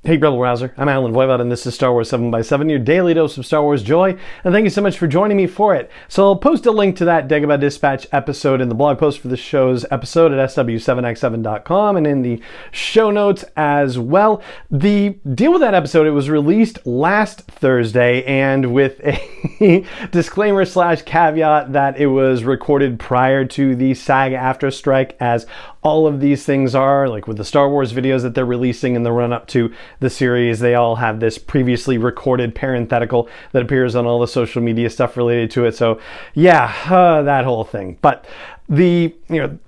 Hey Rebel Rouser, I'm Alan Voivod and this is Star Wars 7x7, your daily dose of Star Wars joy, and thank you so much for joining me for it. So I'll post a link to that Dagobah Dispatch episode in the blog post for the show's episode at sw7x7.com and in the show notes as well. The deal with that episode, it was released last Thursday and with a disclaimer / caveat that it was recorded prior to the SAG-AFTRA strike, as all of these things are, like with the Star Wars videos that they're releasing in the run-up to the series, they all have this previously recorded parenthetical that appears on all the social media stuff related to it. So yeah, that whole thing. But the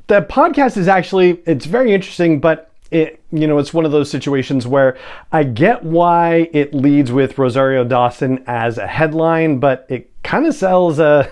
podcast is actually, it's very interesting, but it's one of those situations where I get why it leads with Rosario Dawson as a headline, but it kind of sells a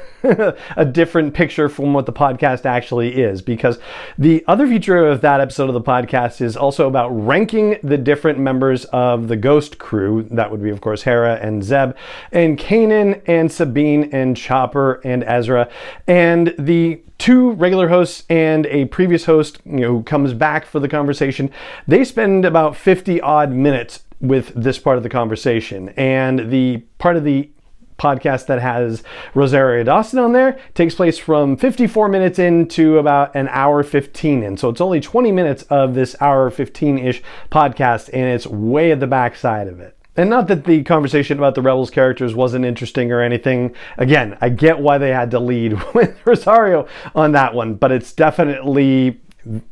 different picture from what the podcast actually is, because the other feature of that episode of the podcast is also about ranking the different members of the Ghost crew. That would be, of course, Hera and Zeb and Kanan and Sabine and Chopper and Ezra, and the two regular hosts and a previous host, who comes back for the conversation. They spend about 50 odd minutes with this part of the conversation, and the part of the podcast that has Rosario Dawson on there takes place from 54 minutes into about an hour 15 in. So it's only 20 minutes of this hour 15-ish podcast, and it's way at the backside of it. And not that the conversation about the Rebels characters wasn't interesting or anything. Again, I get why they had to lead with Rosario on that one, but it's definitely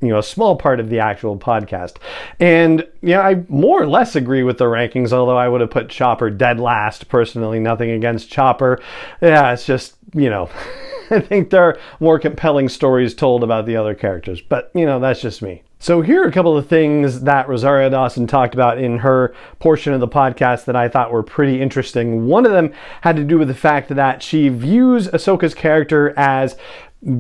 a small part of the actual podcast. And I more or less agree with the rankings, although I would have put Chopper dead last personally. Nothing against Chopper. Yeah, it's just, I think there are more compelling stories told about the other characters, but that's just me. So here are a couple of things that Rosario Dawson talked about in her portion of the podcast that I thought were pretty interesting. One of them had to do with the fact that she views Ahsoka's character as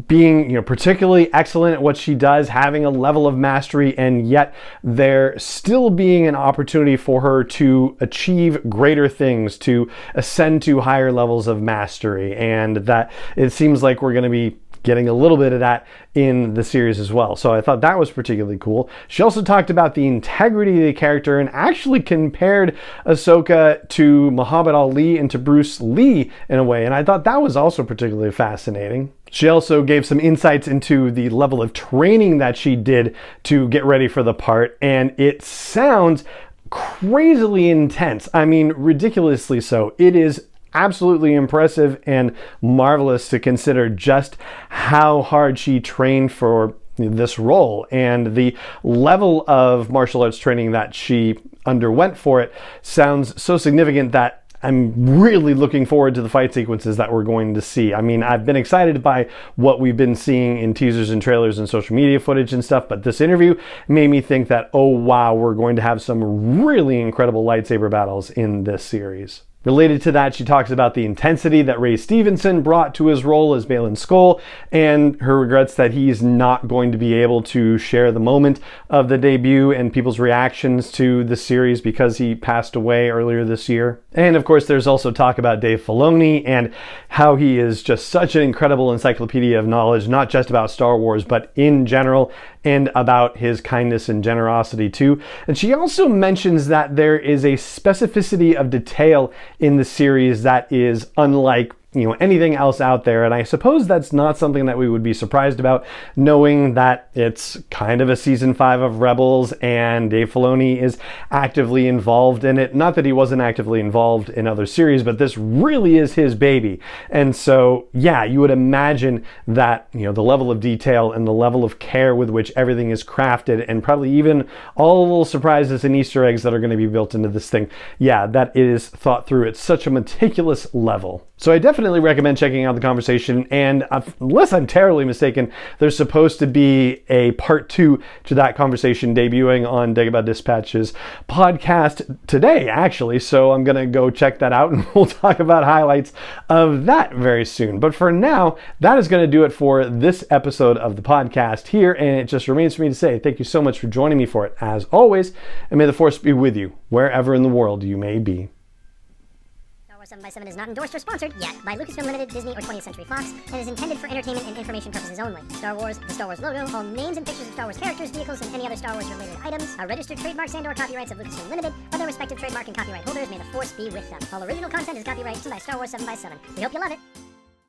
being, particularly excellent at what she does, having a level of mastery, and yet there still being an opportunity for her to achieve greater things, to ascend to higher levels of mastery, and that it seems like we're going to be getting a little bit of that in the series as well. So I thought that was particularly cool. She also talked about the integrity of the character and actually compared Ahsoka to Muhammad Ali and to Bruce Lee in a way, and I thought that was also particularly fascinating. She also gave some insights into the level of training that she did to get ready for the part, and it sounds crazily intense. I mean, ridiculously so. It is absolutely impressive and marvelous to consider just how hard she trained for this role, and the level of martial arts training that she underwent for it sounds so significant that I'm really looking forward to the fight sequences that we're going to see. I mean, I've been excited by what we've been seeing in teasers and trailers and social media footage and stuff, but this interview made me think that, oh wow, we're going to have some really incredible lightsaber battles in this series. Related to that, she talks about the intensity that Ray Stevenson brought to his role as Baylan Skoll, and her regrets that he's not going to be able to share the moment of the debut and people's reactions to the series because he passed away earlier this year. And of course, there's also talk about Dave Filoni and how he is just such an incredible encyclopedia of knowledge, not just about Star Wars, but in general, and about his kindness and generosity too. And she also mentions that there is a specificity of detail in the series that is unlike anything else out there, and I suppose that's not something that we would be surprised about, knowing that it's kind of a season 5 of Rebels and Dave Filoni is actively involved in it. Not that he wasn't actively involved in other series, but this really is his baby. And so yeah, you would imagine that the level of detail and the level of care with which everything is crafted, and probably even all the little surprises and Easter eggs that are going to be built into this thing, yeah, that it is thought through at such a meticulous level. So I definitely recommend checking out the conversation, and unless I'm terribly mistaken, there's supposed to be a part 2 to that conversation debuting on Dagobah Dispatch's podcast today, actually, so I'm gonna go check that out and we'll talk about highlights of that very soon. But for now, that is gonna do it for this episode of the podcast here, and it just remains for me to say thank you so much for joining me for it, as always, and may the Force be with you, wherever in the world you may be. Wars 7x7 is not endorsed or sponsored yet by Lucasfilm Limited, Disney, or 20th Century Fox, and is intended for entertainment and information purposes only. Star Wars, the Star Wars logo, all names and pictures of Star Wars characters, vehicles, and any other Star Wars related items are registered trademarks and/or copyrights of Lucasfilm Limited, or their respective trademark and copyright holders. May the Force be with them. All original content is copyrighted by Star Wars 7x7. We hope you love it.